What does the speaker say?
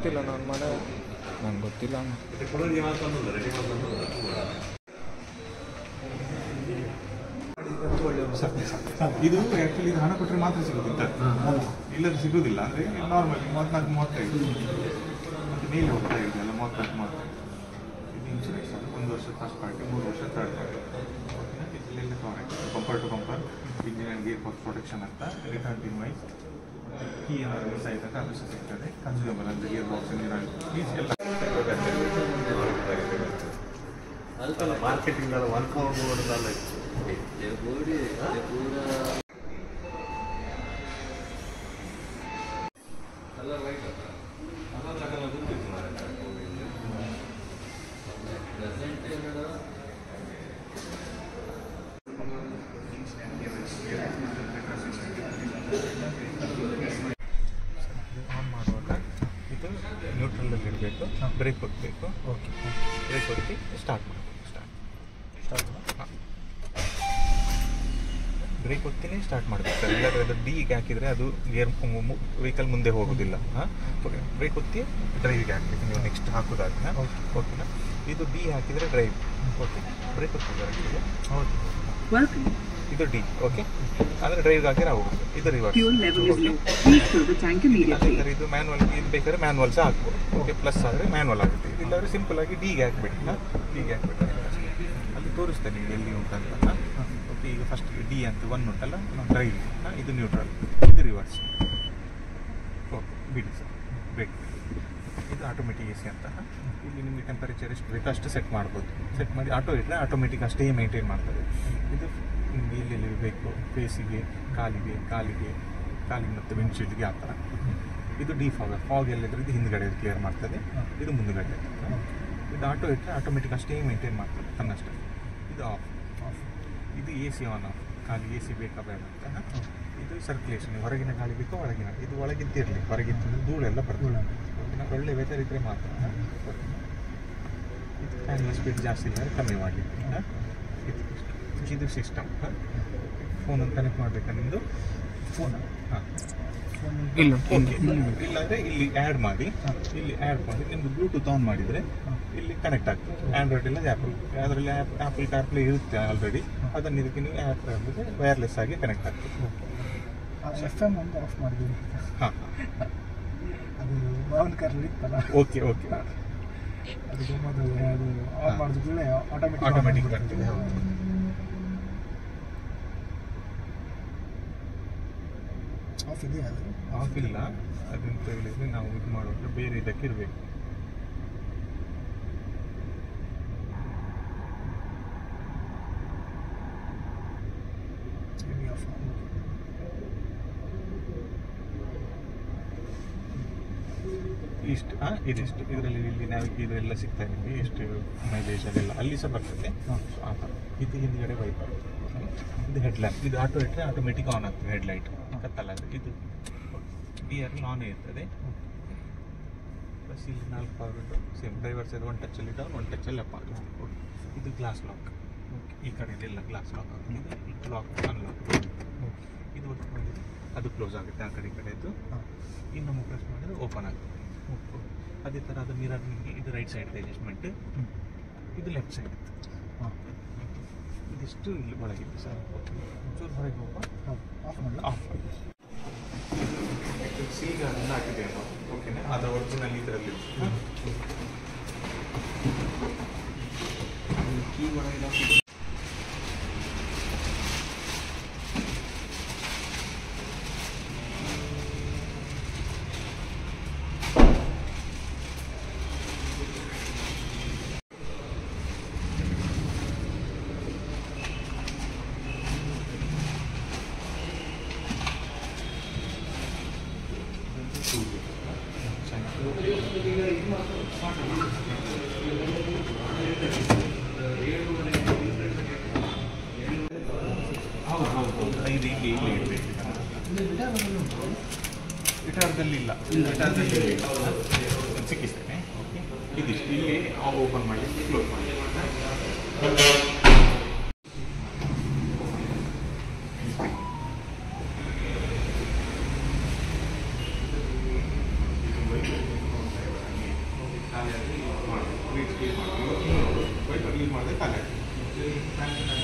ಗೊತ್ತಿಲ್ಲ ನನ್ನ ಮನೆ ನಂಗೆ ಗೊತ್ತಿಲ್ಲ. ಇದು ಆ್ಯಕ್ಚುಲಿ ಇದು ಹಣ ಕೊಟ್ಟರೆ ಮಾತ್ರ ಸಿಗೋದಿಲ್ಲ, ಇಲ್ಲದ್ರೆ ಸಿಗೋದಿಲ್ಲ. ಅಂದರೆ ನಾರ್ಮಲ್ 34-35 ಮತ್ತು ಮೇಲೆ ಹೋಗ್ತಾ ಇದೆಯಲ್ಲ 34-35. ಇದು ಇನ್ಶೂರೆನ್ಸ್ ಅದು 1 ವರ್ಷ ಫಸ್ಟ್ ಪಾರ್ಟಿ, 3 ವರ್ಷ ಥರ್ಡ್ ಪಾರ್ಟಿ. ಇದರಲ್ಲೆಲ್ಲ ಕವರ್ ಆಗ್ತದೆ. Compare to compare engine and gear box protection ಅಂತ, ರಿಟರ್ನ್ ಇನ್ ವೈಸ್ ಕೀ ಏನಾದ್ರು ಮಿಸ್ ಆಯ್ತಂದ್ರೆ ಅದು ಸಹ ಸಿಗ್ತದೆ. ಕನ್ಸ್ಯೂಮಬಲ್ ಅಂದರೆ ಗೇರ್ ಬಾಕ್ಸ್ ಇಂಜಿನ್ ಎಲ್ಲ ಅದಕ್ಕೆಲ್ಲ ಮಾರ್ಕೆಟಿಂಗ್ ಎಲ್ಲ ವರ್ಕ್ ಮಾಡೋದಲ್ಲ. ಆನ್ ಮಾಡುವಾಗ ಇದು ನ್ಯೂಟ್ರಲಲ್ಲಿ ಇಡಬೇಕು, ಬ್ರೇಕ್ ಹೊತ್ತಬೇಕು. ಓಕೆ, ಬ್ರೇಕ್ ಹೊತ್ತಿ ಸ್ಟಾರ್ಟ್ ಮಾಡಬೇಕು. ಹಾಂ, ಬ್ರೇಕ್ ಹೊತ್ತಿನೇ ಸ್ಟಾರ್ಟ್ ಮಾಡಬೇಕು ಸರ್. ಇಲ್ಲಾಂದರೆ ಅದು ಡಿಗೆ ಹಾಕಿದರೆ ಅದು ಗೇರ್ ವೆಹಿಕಲ್ ಮುಂದೆ ಹೋಗೋದಿಲ್ಲ. ಹಾಂ, ಓಕೆ. ಬ್ರೇಕ್ ಹೊತ್ತಿ ಡ್ರೈವಿಗೆ ಹಾಕಬೇಕು ನೀವು ನೆಕ್ಸ್ಟ್ ಹಾಕೋದಾಗ. ಓಕೆನಾ? ಇದು ಡಿ ಹಾಕಿದರೆ ಡ್ರೈವ್. Okay, break ಹೊತ್ತಿದ್ದಾರೆ. ಹೌದು, ಇದು ಡಿ. ಓಕೆ, ಅಂದರೆ ಡ್ರೈವ್ಗೆ ಹಾಕಿದ್ರೆ ಹೋಗುತ್ತೆ. ಇದು ರಿವರ್ಸ್. ಇದು ಮ್ಯಾನ್ವಲ್, ಇದು ಬೇಕಾದ್ರೆ ಮ್ಯಾನ್ವಲ್ ಸಹ ಹಾಕ್ಬೋದು. ಓಕೆ, ಪ್ಲಸ್ ಆದರೆ ಮ್ಯಾನ್ವಲ್ ಆಗುತ್ತೆ. ಇಲ್ಲಾಂದರೆ ಸಿಂಪಲ್ ಆಗಿ ಡಿಗೆ ಹಾಕ್ಬಿಡಿ. ಡಿಗೆ ಹಾಕ್ಬಿಟ್ಟು ಅಲ್ಲಿ ತೋರಿಸ್ತೇನೆ ಈಗ ಎಲ್ಲಿ ಉಂಟಂತ. ಓಕೆ, ಈಗ ಫಸ್ಟ್ ಡಿ ಅಂತ 1 ಉಂಟಲ್ಲ, ಡ್ರೈವ್. ಇದು ನ್ಯೂಟ್ರಲ್, ಇದು ರಿವರ್ಸ್. ಓಕೆ, ಬಿಡಿ ಸರ್. ಬ್ರೇಕ್. ಇದು ಆಟೋಮೆಟಿಕ್ ಎ ಸಿ ಅಂತ. ಇಲ್ಲಿ ನಿಮಗೆ ಟೆಂಪರೇಚರ್ ಎಷ್ಟು ಬೇಕು ಅಷ್ಟು ಸೆಟ್ ಮಾಡ್ಬೋದು. ಸೆಟ್ ಮಾಡಿ ಆಟೋ ಇಟ್ಟರೆ ಆಟೋಮೆಟಿಕ್ ಅಷ್ಟೇ ಮೇಂಟೈನ್ ಮಾಡ್ತದೆ. ಇದು ನಿಮಗೆ ಎಲ್ಲೆಲ್ಲಿ ಬೇಕು, ಫೇಸಿಗೆ, ಕಾಲಿಗೆ ಮತ್ತು ವಿಂಡ್ಶೀಲ್ಡ್ಗೆ ಆ ಥರ. ಇದು ಫಾಗ್ ಎಲ್ಲಿದ್ರೆ ಇದು ಹಿಂದ್ಗಡೆ ಕ್ಲಿಯರ್ ಮಾಡ್ತದೆ, ಇದು ಮುಂದುಗಡೆ. ಇದು ಆಟೋ ಇಟ್ಟರೆ ಆಟೋಮೆಟಿಕ್ ಅಷ್ಟೇ ಮೇಂಟೈನ್ ಮಾಡ್ತದೆ ತನ್ನಷ್ಟೇ. ಇದು ಆಫ್. ಇದು ಎ ಸಿ ಆನ್ ಆಫ್, ಖಾಲಿ ಎ ಸಿ ಬೇಕಾ ಬೇಡ ಅಂತ. ಇದು ಸರ್ಕ್ಯುಲೇಷನ್, ಹೊರಗಿನ ಗಾಳಿ ಬೇಕೋ ಒಳಗಿನ, ಇದು ಒಳಗಿದ್ದಿರಲಿ, ಹೊರಗಿದ್ದು ಧೂಳೆಲ್ಲ ಬರ್ತದೆ. ಒಳ್ಳೆ ವೆದರ್ ಇದ್ದರೆ ಮಾತ್ರ. ಇದು ಫ್ಯಾನಿನ ಸ್ಪೀಡ್ ಜಾಸ್ತಿ ಇದ್ದರೆ ಕಮ್ಮಿ ಮಾಡಿ. ಇದು ಸಿಸ್ಟಮ್. ಫೋನನ್ನು ಕನೆಕ್ಟ್ ಮಾಡಬೇಕಾ ನಿಮ್ಮದು? ಫೋನ್? ಹಾಂ, ಇಲ್ಲಾಂದರೆ ಇಲ್ಲಿ ಆ್ಯಡ್ ಮಾಡಿ, ನಿಮ್ಮದು ಬ್ಲೂಟೂತ್ ಆನ್ ಮಾಡಿದರೆ ಇಲ್ಲಿ ಕನೆಕ್ಟ್ ಆಗ್ತದೆ. ಆ್ಯಂಡ್ರಾಯ್ಡ್ ಇಲ್ಲ ಆ್ಯಪಲ್, ಅದರಲ್ಲಿ ಆ್ಯಪಲ್ ಕಾರ್ಪ್ಲೇ ಇರುತ್ತೆ ಆಲ್ರೆಡಿ. ಅದನ್ನು ಇದಕ್ಕೆ ನೀವು ಆ್ಯಪ್ ಅಂದರೆ ವೈರ್ಲೆಸ್ ಆಗಿ ಕನೆಕ್ಟ್ ಆಗ್ತದೆ. FM ಒಂದು ಆಫ್ ಮಾಡಿದ್ದೀವಿ. ಹಾಂ, ಅದು ಮಾವನ ಕಾರಲ್ಲಿ ಇತ್ತಲ್ಲ. ಓಕೆ, ಅದು ಮೊದಲು ಅದು ಆನ್ ಮಾಡಿದ್ರೆ ಆಟೋಮೆಟಿಕ್ ಬರ್ತದೆ. ಆಫ್ ಇದೆಯಾ? ಅದು ಆಫ್ ಇಲ್ಲ. ಅದಂತ ಹೇಳಿದರೆ ನಾವು ಇದು ಮಾಡುವಾಗ ಬೇರೆ ಇದಕ್ಕೆ ಇರಬೇಕು. ಇಷ್ಟು ಇದಿಷ್ಟು ಇದರಲ್ಲಿ ಇಲ್ಲಿ ಇದೆಲ್ಲ ಸಿಗ್ತಾ ನಿಮಗೆ ಎಷ್ಟು ಮೈಲೇಜ್ ಅದೆಲ್ಲ ಅಲ್ಲಿ ಸಹ ಬರ್ತದೆ. ಆ ಥರ. ಇದು ಹಿಂದ್ಗಡೆ ವೈಪರ್, ಇದು ಹೆಡ್ಲೈಟ್. ಇದು ಆಟೋ ಇಟ್ಟರೆ ಆಟೋಮೆಟಿಕ್ ಆನ್ ಆಗ್ತದೆ ಹೆಡ್ಲೈಟ್. ಕತ್ತಲ್ಲ, ಇದು ಡಿಆರ್ ಆನ್ ಇರ್ತದೆ. ಪ್ಲಸ್ ಇಲ್ಲಿ 4 ಪವರ್ ವಿಂಡೋ ಸೇಮ್ ಡ್ರೈವರ್ಸ್. ಇದು 1 ಟಚಲ್ಲಿ ಡೌನ್, 1 ಟಚಲ್ಲಿ ಅಪ್ ಆಗುತ್ತೆ. ಇದು ಗ್ಲಾಸ್ ಲಾಕ್. ಈ ಕಡೆ ಇದೆಲ್ಲ ಗ್ಲಾಸ್ ಲಾಕ್ ಆಗುತ್ತೆ. ಇದು ಲಾಕ್ ಅನ್ಲಾಕ್. ಇದು ವರ್ಕ್ ಮಾಡಿದರೆ ಅದು ಕ್ಲೋಸ್ ಆಗುತ್ತೆ. ಆ ಕಡೆ ಈ ಕಡೆದು ಇನ್ನೊಮ್ಮೆ ಪ್ರೆಸ್ ಮಾಡಿದರೆ ಓಪನ್ ಆಗುತ್ತೆ. ಅದೇ ಥರ ಅದು ಮಿರರ್ ನಿಮಗೆ ಇದು ರೈಟ್ ಸೈಡ್ ಅಡ್ಜಸ್ಟ್ಮೆಂಟ್, ಇದು ಲೆಫ್ಟ್ ಸೈಡ್ ಇತ್ತು. ಇದಿಷ್ಟು ಇಲ್ಲಿ ಒಳಗಿದೆ ಸರ್. ಒಂಚೂರು ಹೊರಗೆ ಹೋಗುವ, ಆಫ್ ಮಾಡಲ್ಲ. ಆಫ್ ಮಾಡಿ ಸೀಗ ಅದನ್ನು ಹಾಕಿದೆ ನಾವು. ಓಕೆನಾ? ಅದು ಒರಿಜಿನಲ್ ಇದರಲ್ಲಿ ಕೀ ಒಳಗೆ ಗಿಟಾರ್ದಲ್ಲಿ ಇಲ್ಲ, ಗಿಟಾರ್ದಲ್ಲಿ ಸಿಕ್ಕಿಸ್ತೇನೆ. ಓಕೆ, ಇದಿಷ್ಟು ಇಲ್ಲಿ ಓಪನ್ ಮಾಡಿ ಕ್ಲೋಸ್ ಮಾಡಿ. ವೈಪರ್ ಯೂಸ್ ಮಾಡಿದ್ರೆ ಖಾಲಿ ಆಗ್ತದೆ